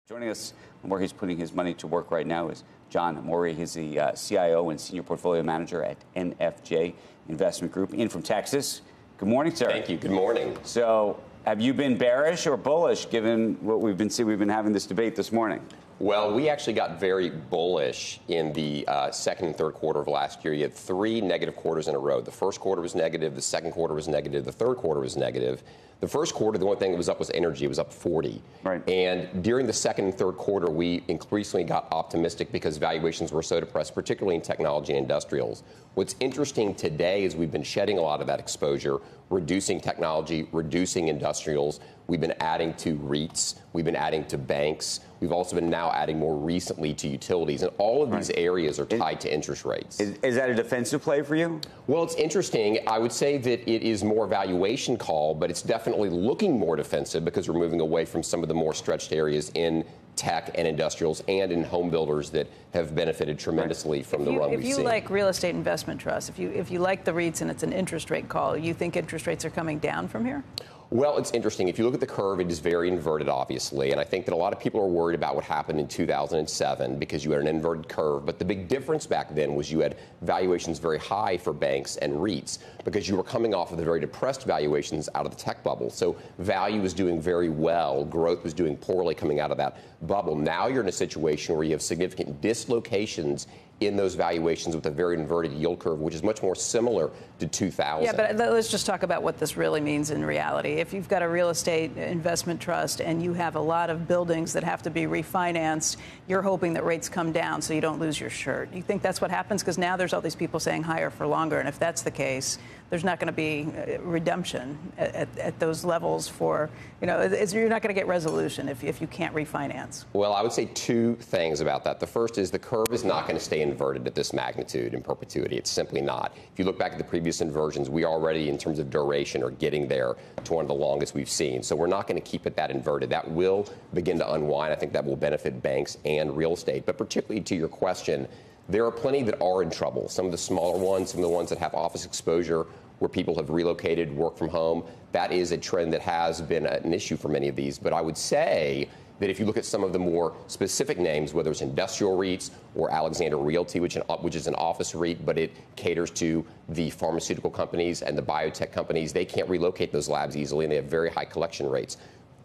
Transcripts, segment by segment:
Joining us where he's putting his money to work right now is John Mowrey. He's the CIO and Senior Portfolio Manager at NFJ Investment Group, in from Texas. Good morning, sir. Thank you. Good morning. So, have you been bearish or bullish, given what we've been seeing? We've been having this debate this morning. Well, we actually got very bullish in the second and third quarter of last year. You had 3 negative quarters in a row. The first quarter was negative. The second quarter was negative. The third quarter was negative. The first quarter, the only thing that was up was energy. It was up 40. Right. And during the second and third quarter, we increasingly got optimistic because valuations were so depressed, particularly in technology and industrials. What's interesting today is we've been shedding a lot of that exposure, reducing technology, reducing industrials. We've been adding to REITs. We've been adding to banks. We've also been now adding more recently to utilities. And all of these areas are tied to interest rates. Is that a defensive play for you? Well, it's interesting. I would say that it is more valuation call, but it's definitely looking more defensive because we're moving away from some of the more stretched areas in tech and industrials and in home builders that have benefited tremendously from the run we've seen. If you like real estate investment trusts, if you like the REITs and it's an interest rate call, you think interest rates are coming down from here? Well, it's interesting. If you look at the curve, it is very inverted, obviously. And I think that a lot of people are worried about what happened in 2007 because you had an inverted curve. But the big difference back then was you had valuations very high for banks and REITs because you were coming off of the very depressed valuations out of the tech bubble. So value was doing very well. Growth was doing poorly coming out of that bubble. Now you're in a situation where you have significant dislocations in those valuations with a very inverted yield curve, which is much more similar to 2000. Yeah, but let's just talk about what this really means in reality. If you've got a real estate investment trust and you have a lot of buildings that have to be refinanced, you're hoping that rates come down so you don't lose your shirt. You think that's what happens? Because now there's all these people saying higher for longer, and if that's the case, there's not going to be redemption at those levels for, you're not going to get resolution if you can't refinance. Well, I would say 2 things about that. The first is the curve is not going to stay inverted at this magnitude in perpetuity. It's simply not. If you look back at the previous inversions, we already, in terms of duration, are getting there to one of the longest we've seen. So we're not going to keep it that inverted. That will begin to unwind. I think that will benefit banks and real estate. But particularly to your question, there are plenty that are in trouble. Some of the smaller ones, some of the ones that have office exposure where people have relocated, work from home. That is a trend that has been an issue for many of these. But I would say that if you look at some of the more specific names, whether it's industrial REITs or Alexander Realty, which is an office REIT, but it caters to the pharmaceutical companies and the biotech companies, they can't relocate those labs easily, and they have very high collection rates.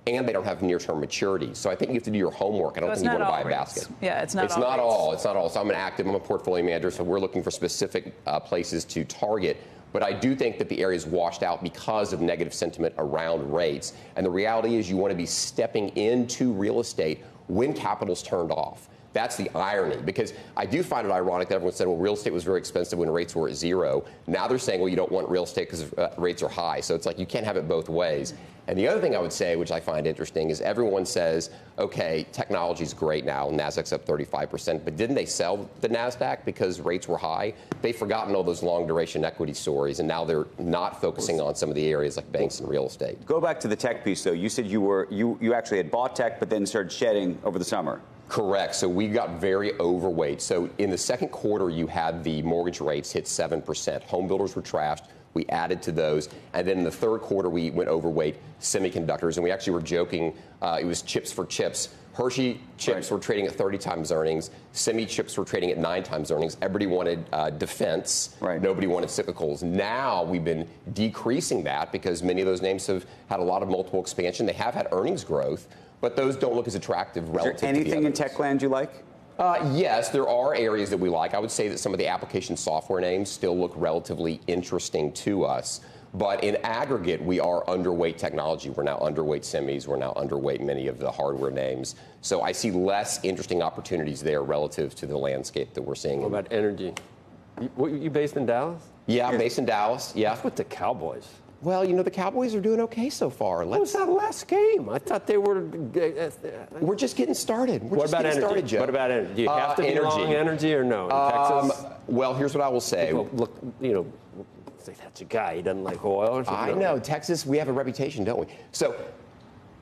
And they don't have near-term maturity. So I think you have to do your homework. I don't think you want to buy a basket. Yeah, it's not all. It's not all. So I'm a portfolio manager, so we're looking for specific places to target. But I do think that the area is washed out because of negative sentiment around rates. And the reality is you want to be stepping into real estate when capital's turned off. That's the irony, because I do find it ironic that everyone said, well, real estate was very expensive when rates were at 0. Now they're saying, well, you don't want real estate because rates are high. So it's like you can't have it both ways. And the other thing I would say, which I find interesting, is everyone says, okay, technology's great now. NASDAQ's up 35%. But didn't they sell the NASDAQ because rates were high? They've forgotten all those long-duration equity stories, and now they're not focusing on some of the areas like banks and real estate. Go back to the tech piece, though. You said you actually had bought tech, but then started shedding over the summer. Correct. So we got very overweight. So in the second quarter, you had the mortgage rates hit 7%. Home builders were trashed. We added to those. And then in the third quarter, we went overweight semiconductors. And we actually were joking. It was chips for chips. Hershey chips were trading at 30 times earnings. Semi chips were trading at 9 times earnings. Everybody wanted defense. Right. Nobody wanted cyclicals. Now we've been decreasing that because many of those names have had a lot of multiple expansion. They have had earnings growth, but those don't look as attractive relative to the others. Anything in tech land you like? Yes, there are areas that we like. I would say that some of the application software names still look relatively interesting to us. But in aggregate, we are underweight technology. We're now underweight semis. We're now underweight many of the hardware names. So I see less interesting opportunities there relative to the landscape that we're seeing. What about energy? You based in Dallas? Yeah, I'm based in Dallas. Yeah. What's with the Cowboys? Well, the Cowboys are doing okay so far. What was that last game? I thought they were. We're just getting started. What about energy? Joe. What about energy? Do you have to be long energy or no? In Texas? Well, here's what I will say. People look, say that's a guy. He doesn't like oil or something. I know. Texas, we have a reputation, don't we? So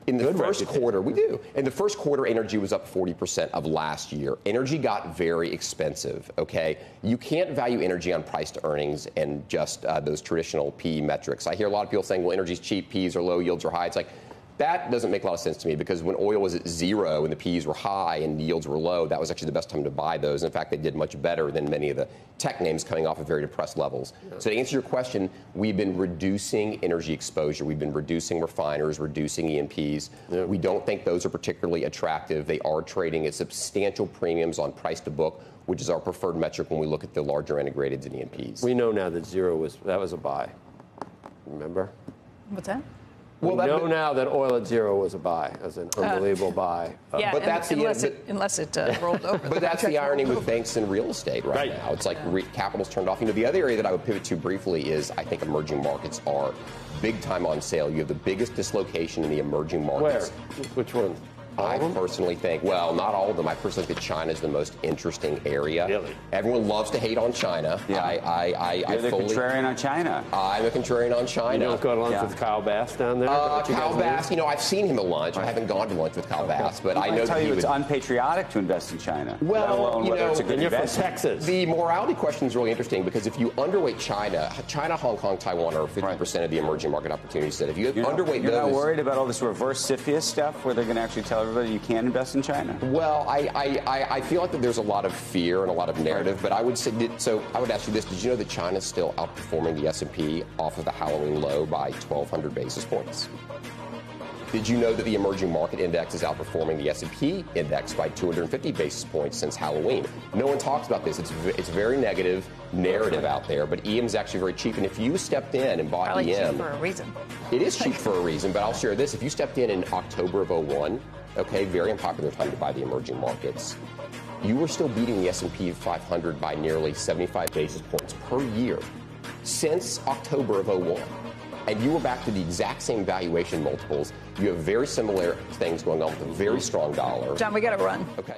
in the first quarter, we do. In the first quarter, energy was up 40% of last year. Energy got very expensive, okay? You can't value energy on price to earnings and just those traditional PE metrics. I hear a lot of people saying, well, energy's cheap, PEs are low, yields are high. It's like, That doesn't make a lot of sense to me because when oil was at zero and the P's were high and yields were low, that was actually the best time to buy those. In fact, they did much better than many of the tech names coming off of very depressed levels. Yeah. So to answer your question, we've been reducing energy exposure. We've been reducing refiners, reducing E&Ps. Yeah. We don't think those are particularly attractive. They are trading at substantial premiums on price to book, which is our preferred metric when we look at the larger integrated and E&Ps. We know now that zero was a buy. Remember? What's that? Well, we know now that oil at zero was a buy, as an unbelievable buy. Yeah, but that's unless it rolled over. But that's the irony with banks and real estate right now. It's like capital's turned off. You know, the other area that I would pivot to briefly is I think emerging markets are big time on sale. You have the biggest dislocation in the emerging markets. Where? Which one? I personally think, well, not all of them. I personally think that China is the most interesting area. Really? Everyone loves to hate on China. Yeah. You're the contrarian on China. I'm a contrarian on China. You don't go to lunch with Kyle Bass down there? Kyle Bass, you know, I've seen him at lunch. I haven't gone to lunch with Kyle Bass, but I know that it's unpatriotic to invest in China. Well, you know, it's a good you're from investment. Texas. The morality question is really interesting because if you underweight China, Hong Kong, Taiwan are 50% of the emerging market opportunity set. If you underweight you're those, not worried about all this reverse CFIUS stuff where they're going to actually tell everybody you can't invest in China? Well, I feel like that there's a lot of fear and a lot of narrative, but I would say so. I would ask you this: did you know that China's still outperforming the S&P off of the Halloween low by 1,200 basis points? Did you know that the emerging market index is outperforming the S&P index by 250 basis points since Halloween? No one talks about this. It's very negative narrative out there, but EM is actually very cheap. And if you stepped in and bought Probably EM, cheap for a reason. It is cheap for a reason, but I'll share this. If you stepped in October of 01, okay, very unpopular time to buy the emerging markets, you were still beating the S&P 500 by nearly 75 basis points per year since October of 01. And you were back to the exact same valuation multiples. You have very similar things going on with a very strong dollar. John, we got to run. Okay.